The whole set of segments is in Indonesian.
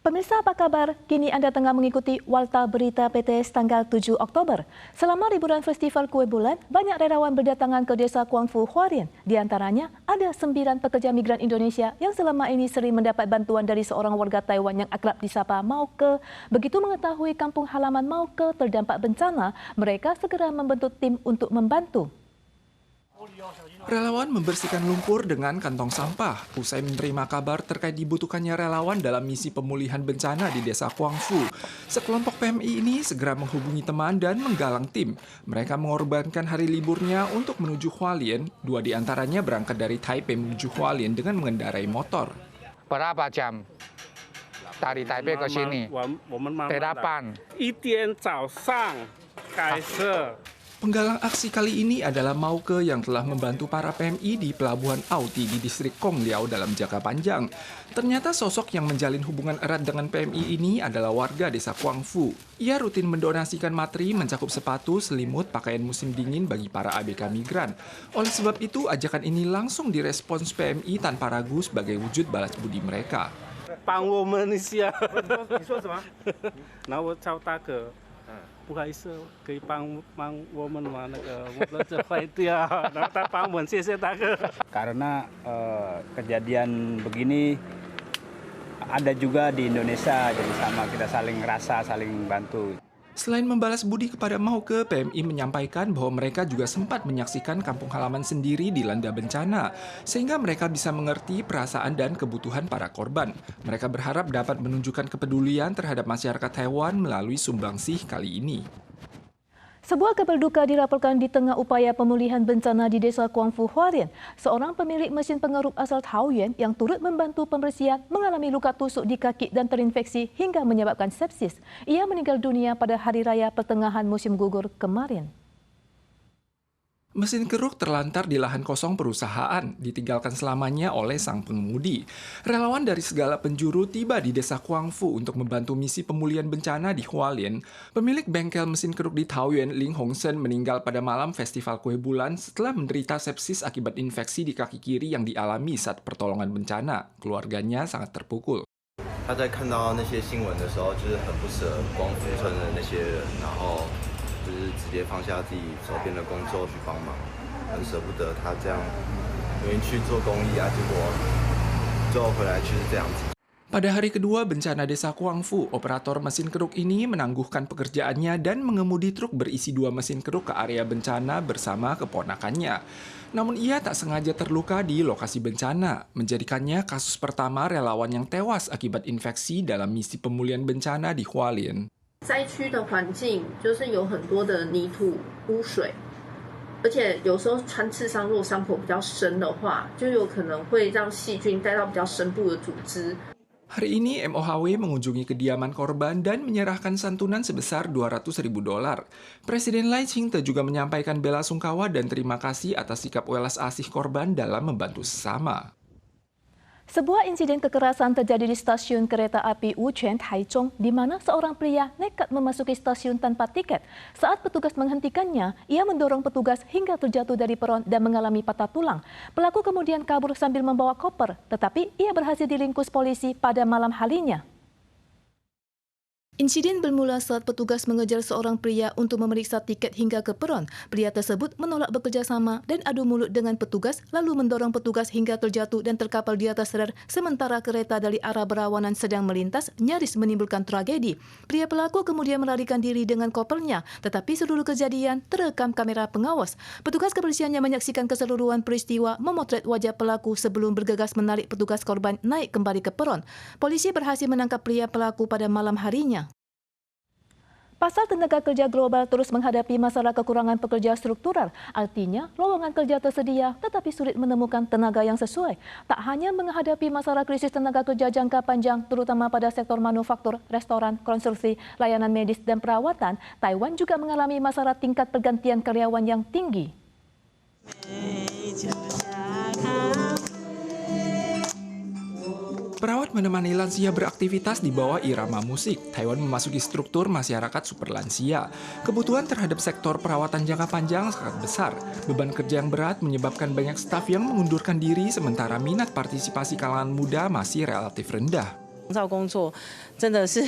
Pemirsa apa kabar? Kini Anda tengah mengikuti Warta Berita PTS tanggal 7 Oktober. Selama liburan Festival Kue Bulan, banyak relawan berdatangan ke Desa Kuangfu, Hualien. Di antaranya, ada 9 pekerja migran Indonesia yang selama ini sering mendapat bantuan dari seorang warga Taiwan yang akrab disapa Mauke. Begitu mengetahui kampung halaman Mauke terdampak bencana, mereka segera membentuk tim untuk membantu. Relawan membersihkan lumpur dengan kantong sampah. Usai menerima kabar terkait dibutuhkannya relawan dalam misi pemulihan bencana di Desa Kuangfu, sekelompok PMI ini segera menghubungi teman dan menggalang tim. Mereka mengorbankan hari liburnya untuk menuju Hualien. 2 di antaranya berangkat dari Taipei menuju Hualien dengan mengendarai motor. Berapa jam dari Taipei ke sini? 8. 1天早上开始。 Penggalang aksi kali ini adalah Mauke yang telah membantu para PMI di Pelabuhan Auti di distrik Kongliao dalam jangka panjang. Ternyata sosok yang menjalin hubungan erat dengan PMI ini adalah warga Desa Kuangfu. Ia rutin mendonasikan materi mencakup sepatu, selimut, pakaian musim dingin bagi para ABK migran. Oleh sebab itu, ajakan ini langsung direspons PMI tanpa ragu sebagai wujud balas budi mereka. 帮我们一下。你说什么？然后我叫大哥。 不好意思，可以帮我们吗？我们这坏掉，然后他帮我们，谢谢大哥。 Karena kejadian begini ada juga di Indonesia, jadi sama kita saling rasa, saling bantu. Selain membalas budi kepada Mauke, PMI menyampaikan bahwa mereka juga sempat menyaksikan kampung halaman sendiri dilanda bencana, sehingga mereka bisa mengerti perasaan dan kebutuhan para korban. Mereka berharap dapat menunjukkan kepedulian terhadap masyarakat Taiwan melalui sumbangsih kali ini. Sebuah kabar duka dilaporkan di tengah upaya pemulihan bencana di Desa Kuangfu, Hualien. Seorang pemilik mesin pengerup asal Taoyuan yang turut membantu pembersihan mengalami luka tusuk di kaki dan terinfeksi hingga menyebabkan sepsis. Ia meninggal dunia pada hari raya pertengahan musim gugur kemarin. Mesin keruk terlantar di lahan kosong perusahaan, ditinggalkan selamanya oleh sang pengemudi. Relawan dari segala penjuru tiba di Desa Kuangfu untuk membantu misi pemulihan bencana di Hualien. Pemilik bengkel mesin keruk di Taoyuan, Ling Hongsen, meninggal pada malam Festival Kue Bulan setelah menderita sepsis akibat infeksi di kaki kiri yang dialami saat pertolongan bencana. Keluarganya sangat terpukul. 他在看到那些新闻的时候，就是很不舍光复村的那些人，然后 就是直接放下自己手边的工作去帮忙，很舍不得他这样愿意去做公益啊，结果最后回来却是这样子。 Pada hari kedua bencana Desa Kuangfu, operator mesin keruk ini menangguhkan pekerjaannya dan mengemudi truk berisi 2 mesin keruk ke area bencana bersama keponakannya. Namun ia tak sengaja terluka di lokasi bencana, menjadikannya kasus pertama relawan yang tewas akibat infeksi dalam misi pemulihan bencana di Hualien. 灾区的环境就是有很多的泥土、污水，而且有时候穿刺伤，如果伤口比较深的话，就有可能会让细菌带到比较深部的组织。 Hari ini MOHW mengunjungi kediaman korban dan menyerahkan santunan sebesar $200.000. Presiden Lai Ching-te juga menyampaikan bela sungkawa dan terima kasih atas sikap welas asih korban dalam membantu sesama. Sebuah insiden kekerasan terjadi di stasiun kereta api Wuchen, Taichung, di mana seorang pria nekat memasuki stasiun tanpa tiket. Saat petugas menghentikannya, ia mendorong petugas hingga terjatuh dari peron dan mengalami patah tulang. Pelaku kemudian kabur sambil membawa koper, tetapi ia berhasil diringkus polisi pada malam harinya. Insiden bermula saat petugas mengejar seorang pria untuk memeriksa tiket hingga ke peron. Pria tersebut menolak bekerjasama dan adu mulut dengan petugas, lalu mendorong petugas hingga terjatuh dan terkapar di atas rel, sementara kereta dari arah berlawanan sedang melintas, nyaris menimbulkan tragedi. Pria pelaku kemudian melarikan diri dengan kopernya, tetapi seluruh kejadian terekam kamera pengawas. Petugas kebersihannya menyaksikan keseluruhan peristiwa, memotret wajah pelaku sebelum bergegas menarik petugas korban naik kembali ke peron. Polisi berhasil menangkap pria pelaku pada malam harinya. Pasar tenaga kerja global terus menghadapi masalah kekurangan pekerja struktural. Artinya, lowongan kerja tersedia tetapi sulit menemukan tenaga yang sesuai. Tak hanya menghadapi masalah krisis tenaga kerja jangka panjang, terutama pada sektor manufaktur, restoran, konstruksi, layanan medis, dan perawatan, Taiwan juga mengalami masalah tingkat pergantian karyawan yang tinggi. Perawat menemani lansia beraktivitas di bawah irama musik. Taiwan memasuki struktur masyarakat super lansia. Kebutuhan terhadap sektor perawatan jangka panjang sangat besar. Beban kerja yang berat menyebabkan banyak staf yang mengundurkan diri, sementara minat partisipasi kalangan muda masih relatif rendah. 造工作真的是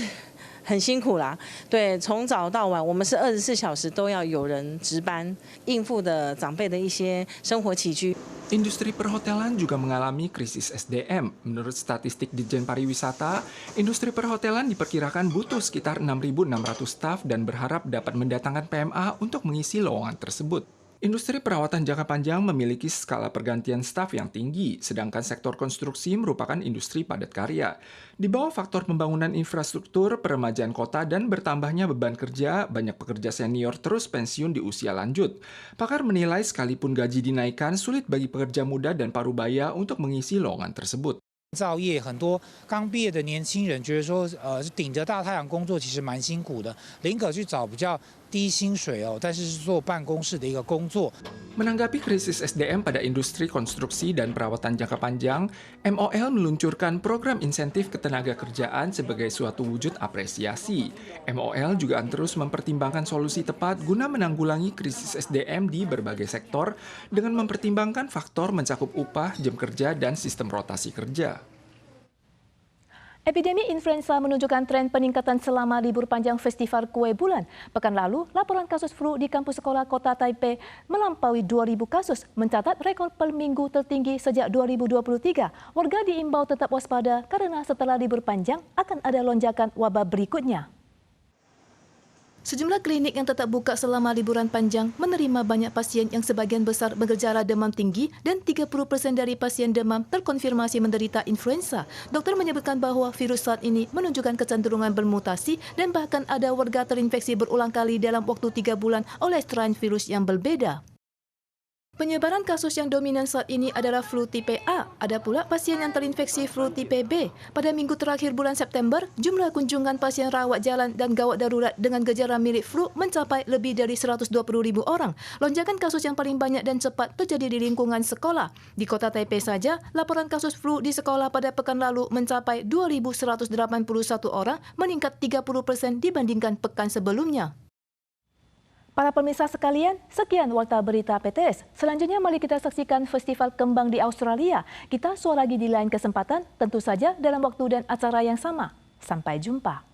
很辛苦啦，对，从早到晚，我们是24小时都要有人值班，应付的长辈的一些生活起居。Industri perhotelan juga mengalami krisis SDM. Menurut statistik Ditjen Pariwisata, industri perhotelan diperkirakan butuh sekitar 6.600 staf dan berharap dapat mendatangkan PMA untuk mengisi lowongan tersebut. Industri perawatan jangka panjang memiliki skala pergantian staf yang tinggi, sedangkan sektor konstruksi merupakan industri padat karya. Di bawah faktor pembangunan infrastruktur, peremajaan kota, dan bertambahnya beban kerja, banyak pekerja senior terus pensiun di usia lanjut. Pakar menilai sekalipun gaji dinaikkan, sulit bagi pekerja muda dan parubaya untuk mengisi lowongan tersebut. 造业很多刚毕业的年轻人觉得说，顶着大太阳工作其实蛮辛苦的，宁可去找比较低薪水但是是做办公室的一个工作。 Menanggapi krisis SDM pada industri konstruksi dan perawatan jangka panjang, MOL meluncurkan program insentif ketenaga kerjaan sebagai suatu wujud apresiasi. MOL juga terus mempertimbangkan solusi tepat guna menanggulangi krisis SDM di berbagai sektor dengan mempertimbangkan faktor mencakup upah, jam kerja, dan sistem rotasi kerja. Epidemi influenza menunjukkan tren peningkatan selama libur panjang Festival Kue Bulan. Pekan lalu, laporan kasus flu di kampus sekolah kota Taipei melampaui 2.000 kasus, mencatat rekor per minggu tertinggi sejak 2023. Warga diimbau tetap waspada karena setelah libur panjang akan ada lonjakan wabah berikutnya. Sejumlah klinik yang tetap buka selama liburan panjang menerima banyak pasien yang sebagian besar bergejala demam tinggi dan 30% dari pasien demam terkonfirmasi menderita influenza. Dokter menyebutkan bahwa virus saat ini menunjukkan kecenderungan bermutasi dan bahkan ada warga terinfeksi berulang kali dalam waktu 3 bulan oleh strain virus yang berbeda. Penyebaran kasus yang dominan saat ini adalah flu tipe A. Ada pula pasien yang terinfeksi flu tipe B. Pada minggu terakhir bulan September, jumlah kunjungan pasien rawat jalan dan gawat darurat dengan gejala mirip flu mencapai lebih dari 120.000 orang. Lonjakan kasus yang paling banyak dan cepat terjadi di lingkungan sekolah. Di kota Taipei saja, laporan kasus flu di sekolah pada pekan lalu mencapai 2.181 orang, meningkat 30% dibandingkan pekan sebelumnya. Para pemirsa sekalian, sekian Warta Berita PTS. Selanjutnya mari kita saksikan Festival Kembang di Australia. Kita suara lagi di lain kesempatan, tentu saja dalam waktu dan acara yang sama. Sampai jumpa.